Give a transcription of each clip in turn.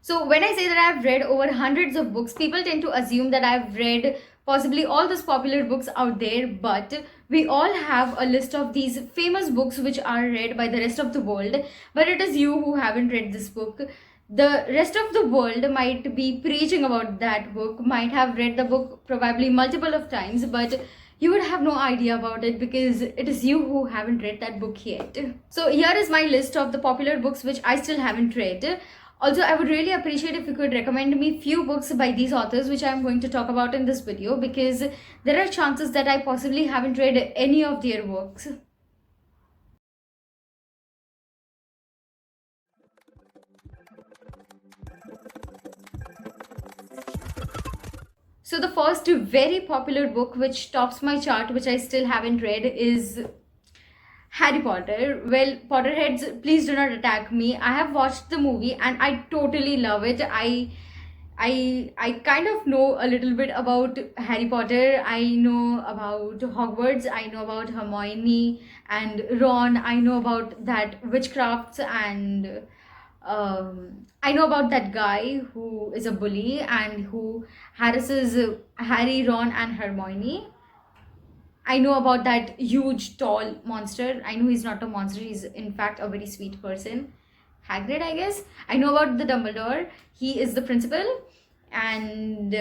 So when I say that I've read over hundreds of books, people tend to assume that I've read possibly all those popular books out there, but we all have a list of these famous books which are read by the rest of the world, but it is you who haven't read this book. The rest of the world might be preaching about that book, might have read the book probably multiple of times, but you would have no idea about it because it is you who haven't read that book yet. So here is my list of the popular books which I still haven't read. Also, I would really appreciate if you could recommend me few books by these authors which I'm going to talk about in this video, because there are chances that I possibly haven't read any of their works. So the first very popular book which tops my chart, which I still haven't read, is Harry Potter. Well, Potterheads, please do not attack me. I have watched the movie and I totally love it. I kind of know a little bit about Harry Potter. I know about Hogwarts. I know about Hermione and Ron. I know about that witchcrafts, and I know about that guy who is a bully and who harasses Harry, Ron, and Hermione. I know about that huge, tall monster. I know he's not a monster. He's in fact a very sweet person. Hagrid, I guess. I know about the Dumbledore. He is the principal, and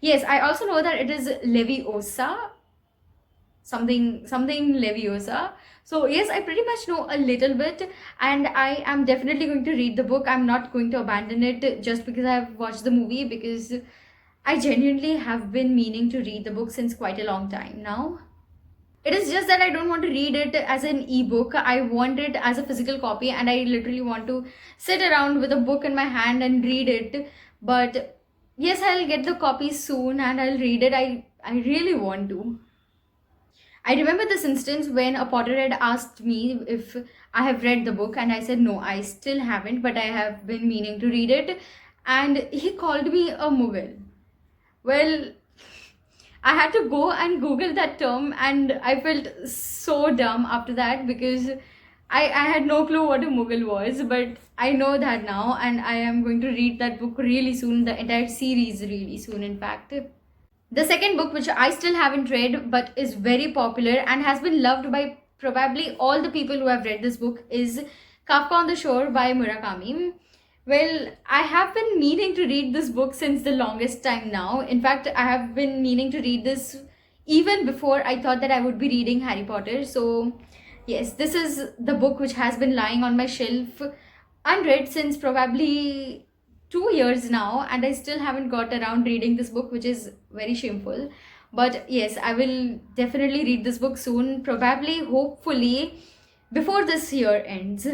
yes, I also know that it is Leviosa, something Leviosa. So yes, I pretty much know a little bit, and I am definitely going to read the book. I'm not going to abandon it just because I've watched the movie, because I genuinely have been meaning to read the book since quite a long time now. It is just that I don't want to read it as an ebook. I want it as a physical copy, and I literally want to sit around with a book in my hand and read it. But yes, I'll get the copy soon and I'll read it. I really want to. I remember this instance when a Potterhead asked me if I have read the book, and I said no, I still haven't, but I have been meaning to read it. And he called me a Mughal. Well, I had to go and Google that term, and I felt so dumb after that, because I had no clue what a Mughal was, but I know that now, and I am going to read that book really soon, the entire series really soon, in fact. The second book, which I still haven't read but is very popular and has been loved by probably all the people who have read this book, is Kafka on the Shore by Murakami. Well, I have been meaning to read this book since the longest time now. In fact, I have been meaning to read this even before I thought that I would be reading Harry Potter. So, yes, this is the book which has been lying on my shelf unread since probably 2 years now, and I still haven't got around reading this book, which is very shameful. But yes, I will definitely read this book soon, probably, hopefully, before this year ends.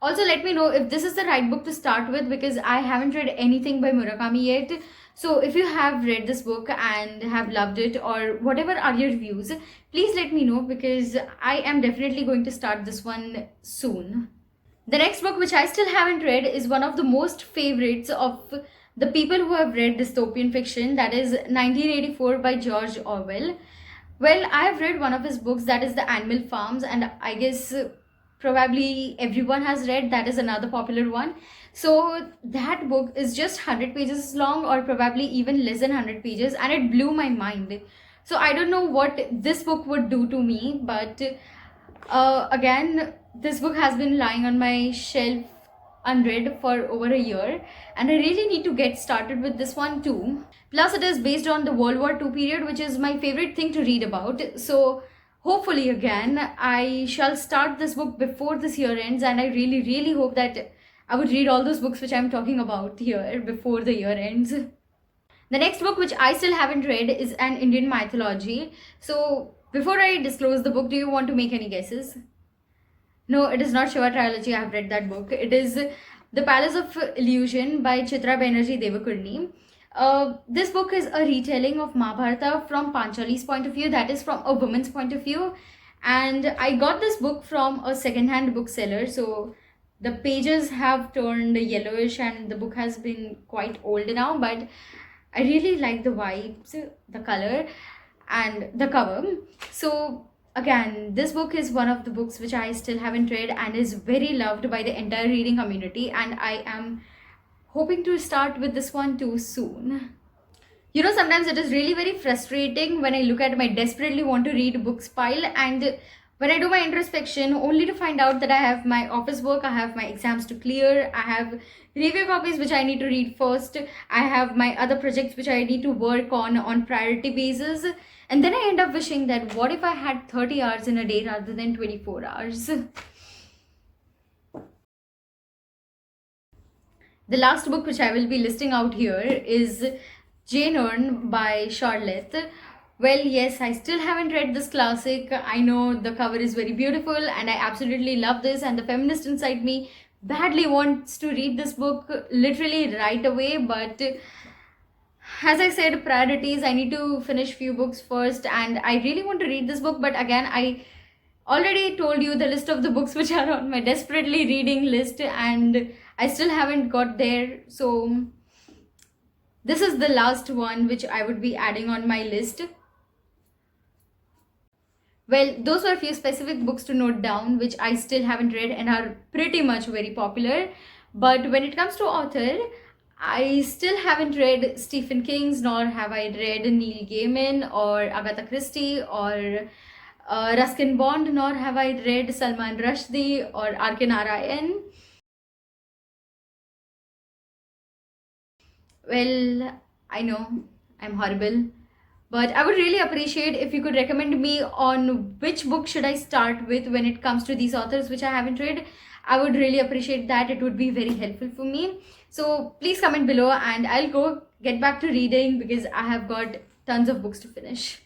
Also, let me know if this is the right book to start with, because I haven't read anything by Murakami yet. So if you have read this book and have loved it, or whatever are your views, please let me know, because I am definitely going to start this one soon. The next book, which I still haven't read, is one of the most favorites of the people who have read dystopian fiction, that is 1984 by George Orwell. Well, I have read one of his books, that is The Animal Farms, and I guess probably everyone has read, that is another popular one. So that book is just 100 pages long, or probably even less than 100 pages, and it blew my mind. So I don't know what this book would do to me, but again, this book has been lying on my shelf unread for over a year, and I really need to get started with this one too. Plus, it is based on the World War II period, which is my favorite thing to read about. So hopefully, again, I shall start this book before this year ends, and I really, really hope that I would read all those books which I'm talking about here before the year ends. The next book, which I still haven't read, is an Indian mythology. So before I disclose the book, do you want to make any guesses? No, it is not Shiva Trilogy. I have read that book. It is The Palace of Illusion by Chitra Banerjee Devakurni. This book is a retelling of Mahabharata from Panchali's point of view, that is from a woman's point of view. And I got this book from a second-hand bookseller. So the pages have turned yellowish and the book has been quite old now, but I really like the vibes, the color, and the cover. So Again, this book is one of the books which I still haven't read and is very loved by the entire reading community, and I am hoping to start with this one too soon. You know, sometimes it is really very frustrating when I look at my desperately want to read books pile, and when I do my introspection, only to find out that I have my office work, I have my exams to clear, I have review copies which I need to read first, I have my other projects which I need to work on priority basis, and then I end up wishing that what if I had 30 hours in a day rather than 24 hours. The last book which I will be listing out here is Jane Eyre by Charlotte. Well, yes, I still haven't read this classic. I know the cover is very beautiful and I absolutely love this, and the feminist inside me badly wants to read this book literally right away, but as I said, priorities. I need to finish few books first, and I really want to read this book, but again, I already told you the list of the books which are on my desperately reading list, and I still haven't got there. So this is the last one which I would be adding on my list. Well, those were a few specific books to note down which I still haven't read and are pretty much very popular. But when it comes to author, I still haven't read Stephen King's, nor have I read Neil Gaiman or Agatha Christie or Ruskin Bond, nor have I read Salman Rushdie or R.K. Narayan. Well, I know I'm horrible, but I would really appreciate if you could recommend me on which book should I start with when it comes to these authors which I haven't read. I would really appreciate that. It would be very helpful for me. So please comment below and I'll go get back to reading because I have got tons of books to finish.